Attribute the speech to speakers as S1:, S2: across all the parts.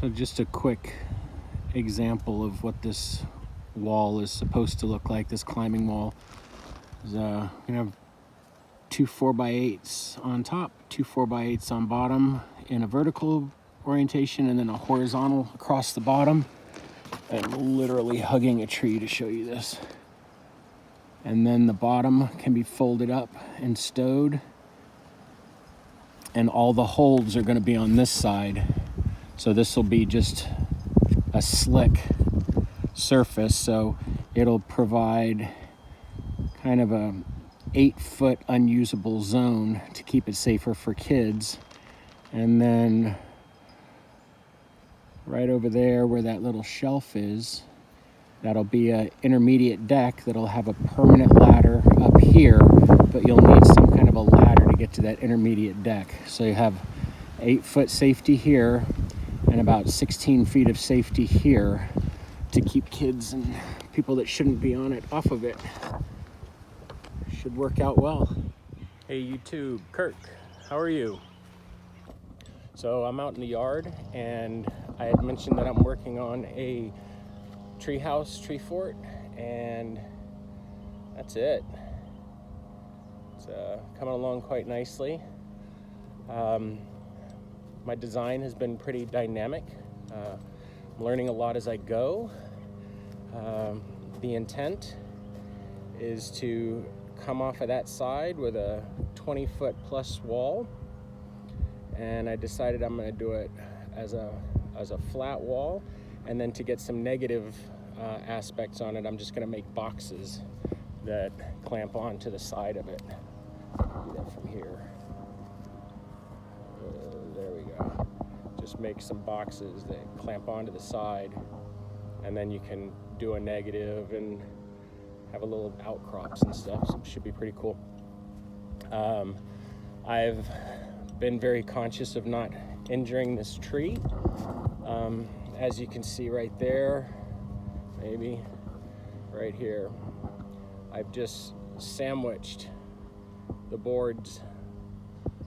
S1: So just a quick example of what this wall is supposed to look like, this climbing wall. Is gonna have two 4x8s on top, two 4x8s on bottom in a vertical orientation, and then a horizontal across the bottom. I'm literally hugging a tree to show you this. And then the bottom can be folded up and stowed, and all the holds are going to be on this side. So this will be just a slick surface, so it'll provide kind of a 8-foot unusable zone to keep it safer for kids. And then right over there where that little shelf is, that'll be an intermediate deck that'll have a permanent ladder up here, but you'll need some kind of a ladder to get to that intermediate deck. So you have 8-foot safety here and about 16 feet of safety here to keep kids and people that shouldn't be on it off of it. Should work out well. Hey YouTube, Kirk, how are you? So I'm out in the yard, and I had mentioned that I'm working on a tree house, tree fort, and that's it. It's coming along quite nicely. My design has been pretty dynamic. I'm learning a lot as I go. The intent is to come off of that side with a 20-foot plus wall, and I decided I'm going to do it as a flat wall, and then to get some negative aspects on it, I'm just going to make boxes that clamp onto the side of it. Do that from here. There we go. Just make some boxes that clamp onto the side, and then you can do a negative and have a little outcrops and stuff, so it should be pretty cool. I've been very conscious of not injuring this tree. As you can see right there, maybe right here, I've just sandwiched the boards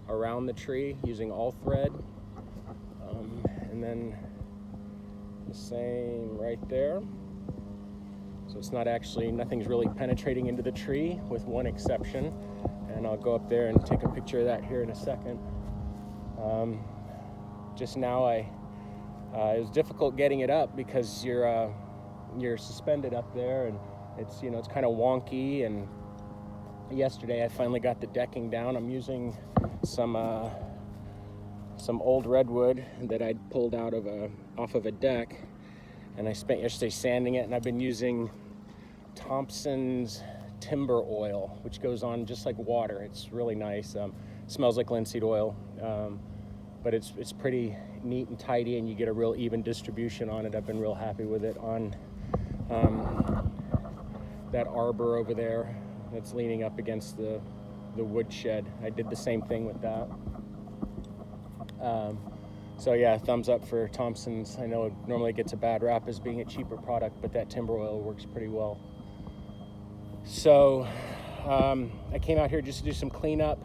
S1: around the tree using all thread, and then the same right there. So it's not actually, nothing's really penetrating into the tree with one exception, and I'll go up there and take a picture of that here in a second. Just now it was difficult getting it up because you're suspended up there, and it's it's kind of wonky. And yesterday I finally got the decking down. I'm using some old redwood that I'd pulled off of a deck, and I spent yesterday sanding it, and I've been using Thompson's timber oil, which goes on just like water. It's really nice. Smells like linseed oil, but it's pretty neat and tidy, and you get a real even distribution on it. I've been real happy with it on that arbor over there that's leaning up against the woodshed. I did the same thing with that. So yeah, thumbs up for Thompson's. I know it normally gets a bad rap as being a cheaper product, but that timber oil works pretty well. So I came out here just to do some cleanup,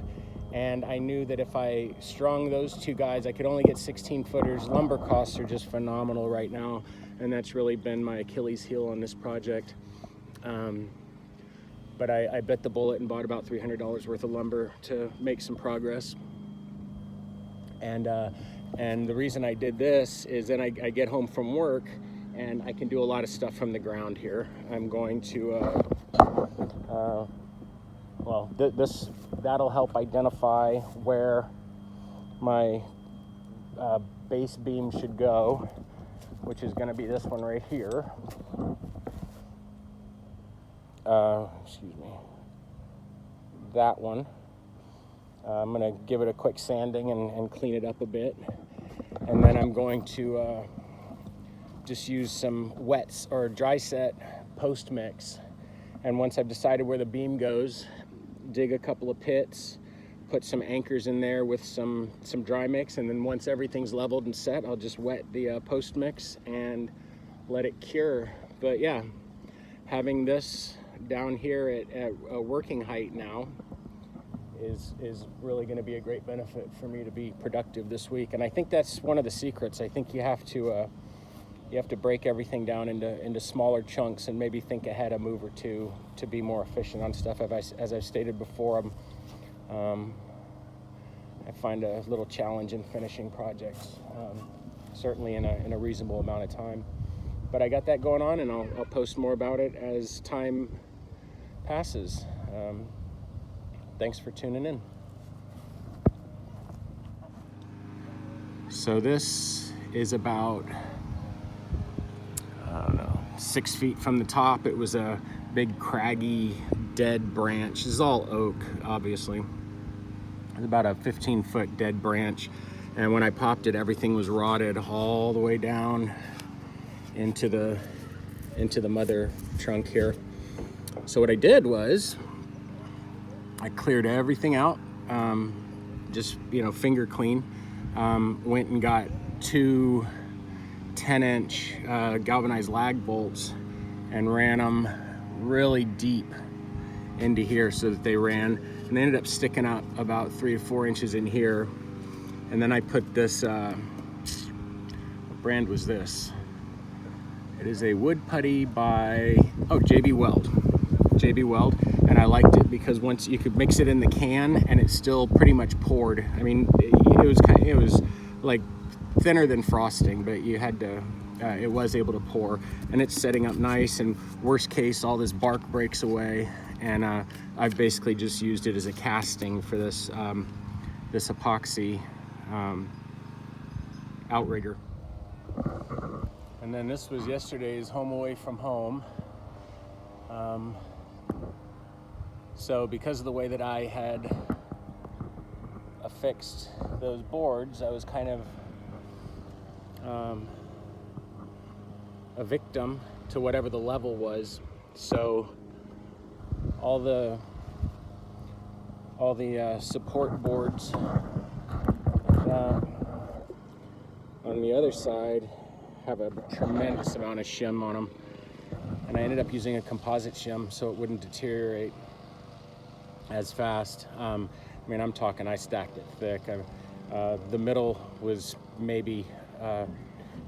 S1: and I knew that if I strung those two guys, I could only get 16 footers. Lumber costs are just phenomenal right now, and that's really been my Achilles heel on this project. But I bit the bullet and bought about $300 worth of lumber to make some progress. And the reason I did this is then I get home from work, and I can do a lot of stuff from the ground here. I'm going to, that'll help identify where my base beam should go, which is going to be this one right here. That one. I'm going to give it a quick sanding and clean it up a bit, and then I'm going to just use some wets or dry set post mix, and once I've decided where the beam goes, dig a couple of pits, put some anchors in there with some dry mix, and then once everything's leveled and set, I'll just wet the post mix and let it cure. But yeah, having this down here at a working height now is really going to be a great benefit for me to be productive this week. And I think that's one of the secrets. I think you have to break everything down into smaller chunks and maybe think ahead a move or two to be more efficient on stuff. As I've stated before, I find a little challenge in finishing projects, certainly in a reasonable amount of time. But I got that going on, and I'll post more about it as time passes. Thanks for tuning in. So this is about, I don't know, 6 feet from the top. It was a big craggy dead branch. This is all oak, obviously. It's about a 15-foot dead branch, and when I popped it, everything was rotted all the way down into the mother trunk here. So what I did was I cleared everything out, just finger clean. Went and got two 10-inch galvanized lag bolts and ran them really deep into here so that they ran, and they ended up sticking out about 3 to 4 inches in here. And then I put this, what brand was this? It is a wood putty by, JB Weld. JB Weld, and I liked it because once you could mix it in the can and it's still pretty much poured. I mean, it was like thinner than frosting, but you had to, it was able to pour, and it's setting up nice. And worst case, all this bark breaks away, and I've basically just used it as a casting for this this epoxy outrigger. And then this was yesterday's home away from home. So because of the way that I had affixed those boards, I was kind of a victim to whatever the level was. So all the support boards on the other side have a tremendous amount of shim on them, and I ended up using a composite shim so it wouldn't deteriorate as fast. I mean, I'm talking, I stacked it thick. The middle was maybe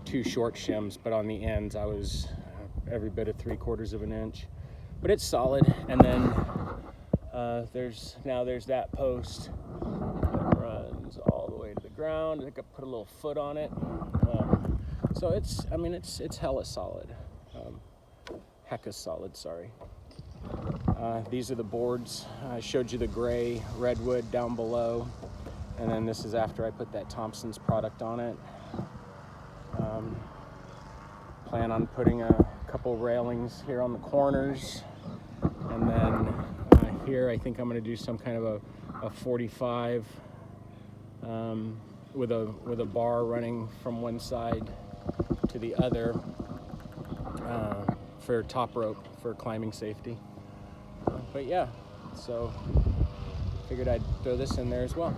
S1: 2 short shims, but on the ends I was every bit of 3/4 of an inch. But it's solid. And then there's that post that runs all the way to the ground. I think I put a little foot on it. So it's hella solid. Hecka solid, sorry. These are the boards. I showed you the gray redwood down below, and then this is after I put that Thompson's product on it. Plan on putting a couple railings here on the corners, and then here I think I'm going to do some kind of a 45 with a bar running from one side to the other for top rope for climbing safety. But yeah, so figured I'd throw this in there as well.